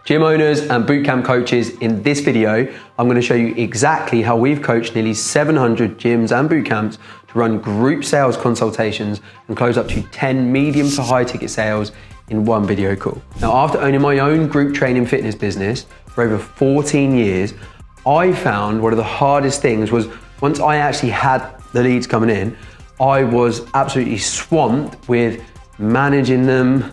Gym owners and bootcamp coaches, in this video, I'm going to show you exactly how we've coached nearly 700 gyms and bootcamps to run group sales consultations and close up to 10 medium to high ticket sales in one video call. Now, after owning my own group training fitness business for over 14 years, I found one of the hardest things was once I actually had the leads coming in, I was absolutely swamped with managing them,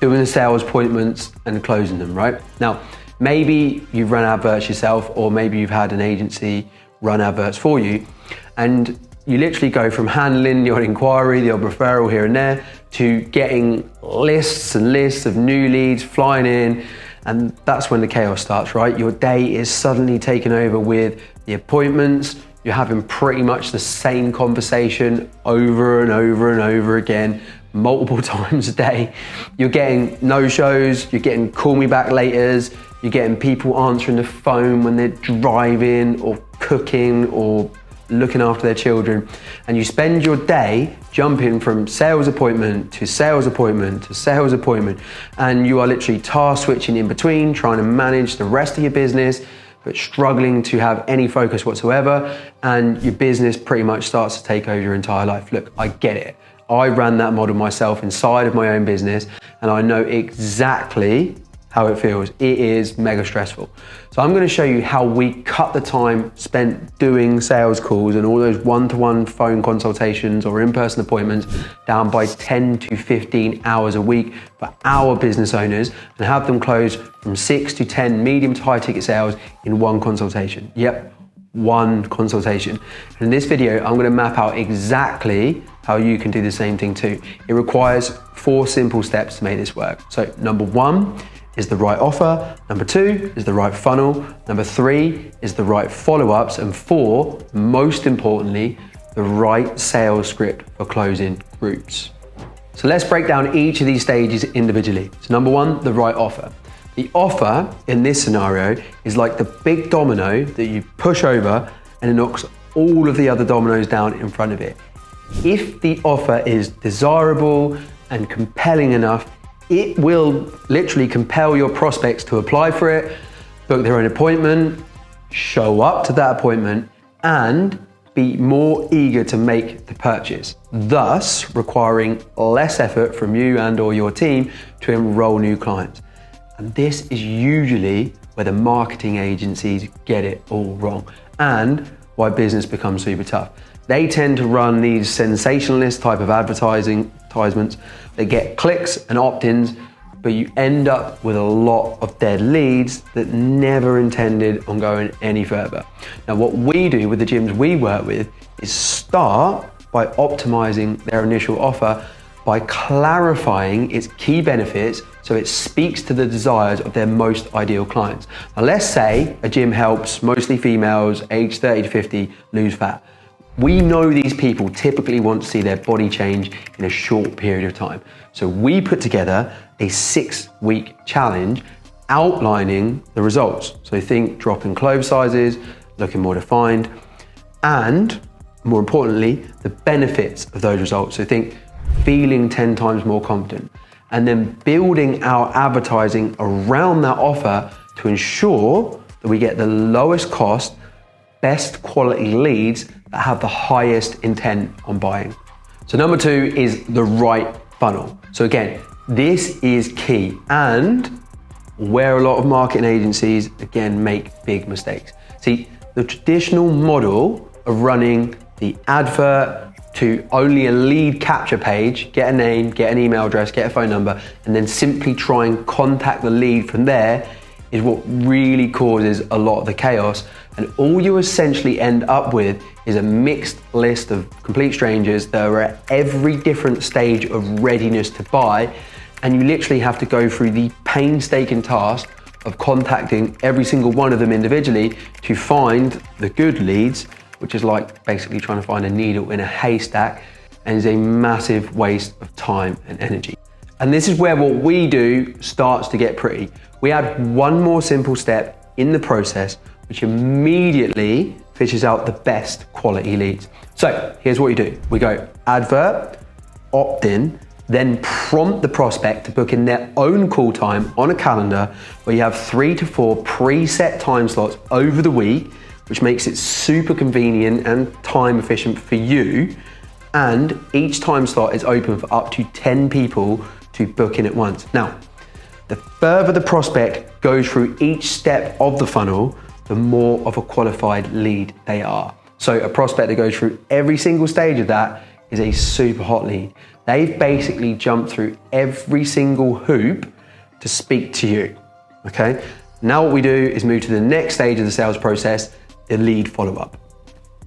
doing the sales appointments and closing them, right? Now, maybe you've run adverts yourself, or maybe you've had an agency run adverts for you, and you literally go from handling your inquiry, your referral here and there, to getting lists and lists of new leads flying in, and that's when the chaos starts, right? Your day is suddenly taken over with the appointments. You're having pretty much the same conversation over and over and over again, multiple times a day. You're getting no-shows, you're getting call me back laters, you're getting people answering the phone when they're driving or cooking or looking after their children. And you spend your day jumping from sales appointment to sales appointment to sales appointment. And you are literally task switching in between, trying to manage the rest of your business, but struggling to have any focus whatsoever. And your business pretty much starts to take over your entire life. Look, I get it. I ran that model myself inside of my own business, and I know exactly how it feels. It is mega stressful. So I'm going to show you how we cut the time spent doing sales calls and all those one-to-one phone consultations or in-person appointments down by 10 to 15 hours a week for our business owners, and have them close from 6 to 10 medium to high ticket sales in one consultation. Yep, one consultation. And in this video, I'm going to map out exactly how you can do the same thing too. It requires 4 simple steps to make this work. So number 1 is the right offer. Number 2 is the right funnel. Number 3 is the right follow-ups. And 4, most importantly, the right sales script for closing groups. So let's break down each of these stages individually. So number 1, the right offer. The offer in this scenario is like the big domino that you push over and it knocks all of the other dominoes down in front of it. If the offer is desirable and compelling enough, it will literally compel your prospects to apply for it, book their own appointment, show up to that appointment, and be more eager to make the purchase, thus requiring less effort from you and or your team to enroll new clients. And this is usually where the marketing agencies get it all wrong, and why business becomes super tough. They tend to run these sensationalist type of advertisements. They get clicks and opt-ins, but you end up with a lot of dead leads that never intended on going any further. Now, what we do with the gyms we work with is start by optimizing their initial offer by clarifying its key benefits so it speaks to the desires of their most ideal clients. Now, let's say a gym helps mostly females aged 30 to 50 lose fat. We know these people typically want to see their body change in a short period of time. So we put together a 6-week challenge outlining the results. So think dropping clothes sizes, looking more defined, and more importantly, the benefits of those results. So think feeling 10 times more confident, and then building our advertising around that offer to ensure that we get the lowest cost, best quality leads that have the highest intent on buying. So number 2 is the right funnel. So again, this is key, and where a lot of marketing agencies again make big mistakes. See, the traditional model of running the advert to only a lead capture page, get a name, get an email address, get a phone number, and then simply try and contact the lead from there is what really causes a lot of the chaos. And all you essentially end up with is a mixed list of complete strangers that are at every different stage of readiness to buy. And you literally have to go through the painstaking task of contacting every single one of them individually to find the good leads, which is like basically trying to find a needle in a haystack, and is a massive waste of time and energy. And this is where what we do starts to get pretty. We add one more simple step in the process, which immediately fishes out the best quality leads. So here's what you do. We go advert, opt-in, Then prompt the prospect to book in their own call time on a calendar where you have 3 to 4 preset time slots over the week, which makes it super convenient and time efficient for you. And each time slot is open for up to 10 people to book in at once. Now, the further the prospect goes through each step of the funnel, the more of a qualified lead they are. So a prospect that goes through every single stage of that is a super hot lead. They've basically jumped through every single hoop to speak to you, okay? Now what we do is move to the next stage of the sales process, the lead follow-up.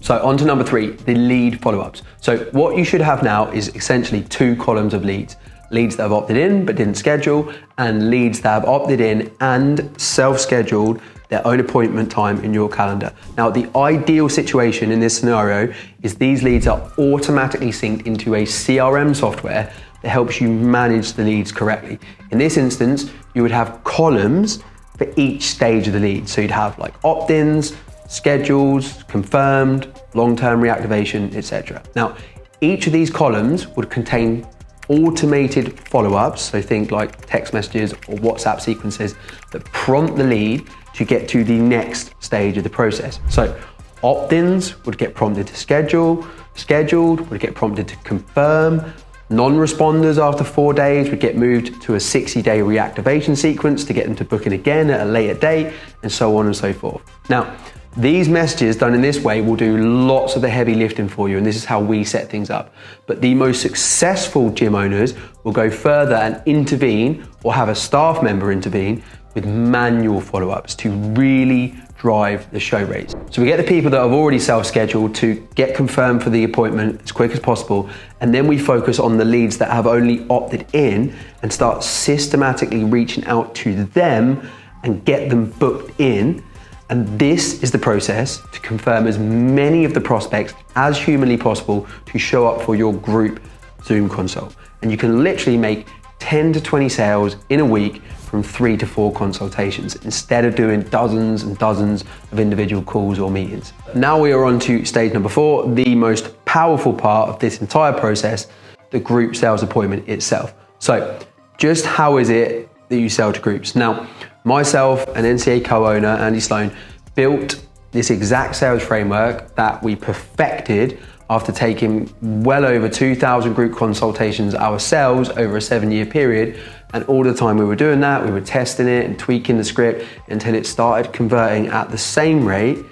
So on to number 3, the lead follow-ups. So what you should have now is essentially 2 columns of leads. Leads that have opted in but didn't schedule, and leads that have opted in and self-scheduled their own appointment time in your calendar. Now, the ideal situation in this scenario is these leads are automatically synced into a CRM software that helps you manage the leads correctly. In this instance, you would have columns for each stage of the lead. So you'd have like opt-ins, schedules, confirmed, long-term reactivation, etc. Now, each of these columns would contain automated follow-ups, so think like text messages or WhatsApp sequences that prompt the lead to get to the next stage of the process. So opt-ins would get prompted to schedule, scheduled would get prompted to confirm, non-responders after 4 days would get moved to a 60-day reactivation sequence to get them to book in again at a later date, and so on and so forth. Now, these messages done in this way will do lots of the heavy lifting for you, and this is how we set things up. But the most successful gym owners will go further and intervene, or have a staff member intervene, with manual follow-ups to really drive the show rates. So we get the people that have already self-scheduled to get confirmed for the appointment as quick as possible, and then we focus on the leads that have only opted in and start systematically reaching out to them and get them booked in. And this is the process to confirm as many of the prospects as humanly possible to show up for your group Zoom consult. And you can literally make 10 to 20 sales in a week from 3 to 4 consultations instead of doing dozens and dozens of individual calls or meetings. Now we are on to stage number 4, the most powerful part of this entire process, the group sales appointment itself. So just how is it that you sell to groups? Now, myself and NCA co-owner Andy Sloan built this exact sales framework that we perfected after taking well over 2,000 group consultations ourselves over a 7-year period. And all the time we were doing that, we were testing it and tweaking the script until it started converting at the same rate,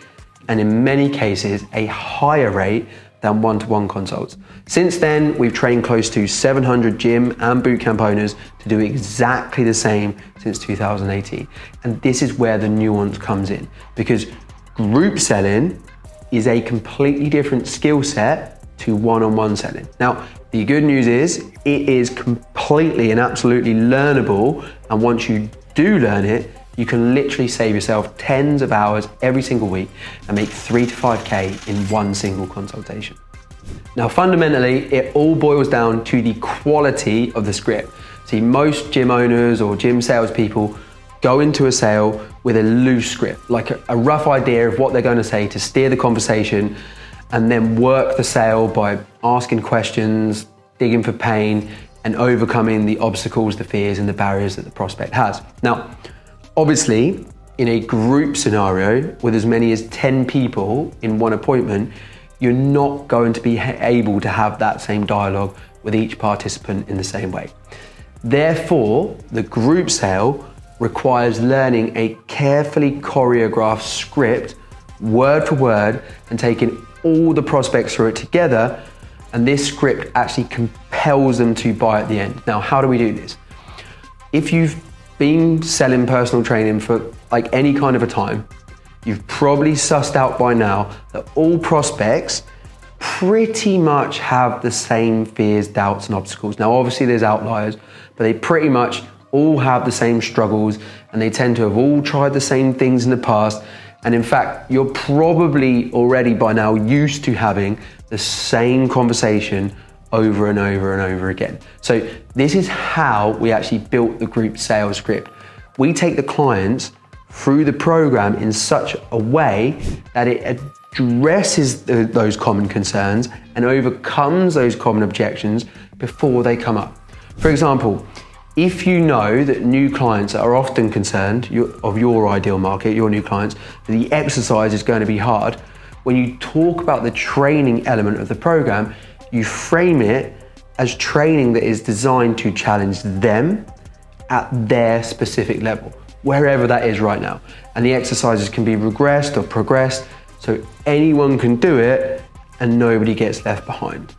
and in many cases a higher rate than one-to-one consults. Since then, we've trained close to 700 gym and bootcamp owners to do exactly the same since 2018. And this is where the nuance comes in, because group selling is a completely different skill set to one-on-one selling. Now, the good news is it is completely and absolutely learnable. And once you do learn it, you can literally save yourself tens of hours every single week and make 3 to 5K in one single consultation. Now, fundamentally, it all boils down to the quality of the script. See, most gym owners or gym salespeople go into a sale with a loose script, like a rough idea of what they're going to say to steer the conversation, and then work the sale by asking questions, digging for pain, and overcoming the obstacles, the fears, and the barriers that the prospect has. Now, obviously, in a group scenario with as many as 10 people in one appointment, you're not going to be able to have that same dialogue with each participant in the same way. Therefore, the group sale requires learning a carefully choreographed script, word for word, and taking all the prospects through it together. And this script actually compels them to buy at the end. Now, how do we do this? If you've been selling personal training for like any kind of a time, you've probably sussed out by now that all prospects pretty much have the same fears, doubts, and obstacles. Now, obviously there's outliers, but they pretty much all have the same struggles, and they tend to have all tried the same things in the past. And in fact, you're probably already by now used to having the same conversation over and over and over again. So this is how we actually built the group sales script. We take the clients through the program in such a way that it addresses those common concerns and overcomes those common objections before they come up. For example, if you know that new clients are often concerned of your ideal market, your new clients, that the exercise is going to be hard, when you talk about the training element of the program, you frame it as training that is designed to challenge them at their specific level, wherever that is right now. And the exercises can be regressed or progressed, so anyone can do it and nobody gets left behind,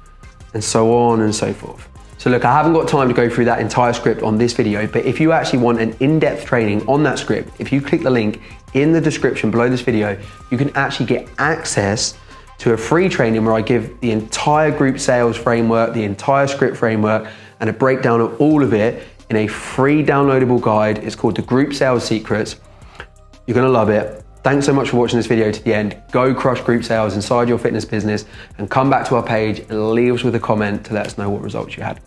and so on and so forth. So look, I haven't got time to go through that entire script on this video, but if you actually want an in-depth training on that script, if you click the link in the description below this video, you can actually get access to a free training where I give the entire group sales framework, the entire script framework, and a breakdown of all of it in a free downloadable guide. It's called the Group Sales Secrets. You're gonna love it. Thanks so much for watching this video to the end. Go crush group sales inside your fitness business and come back to our page and leave us with a comment to let us know what results you had.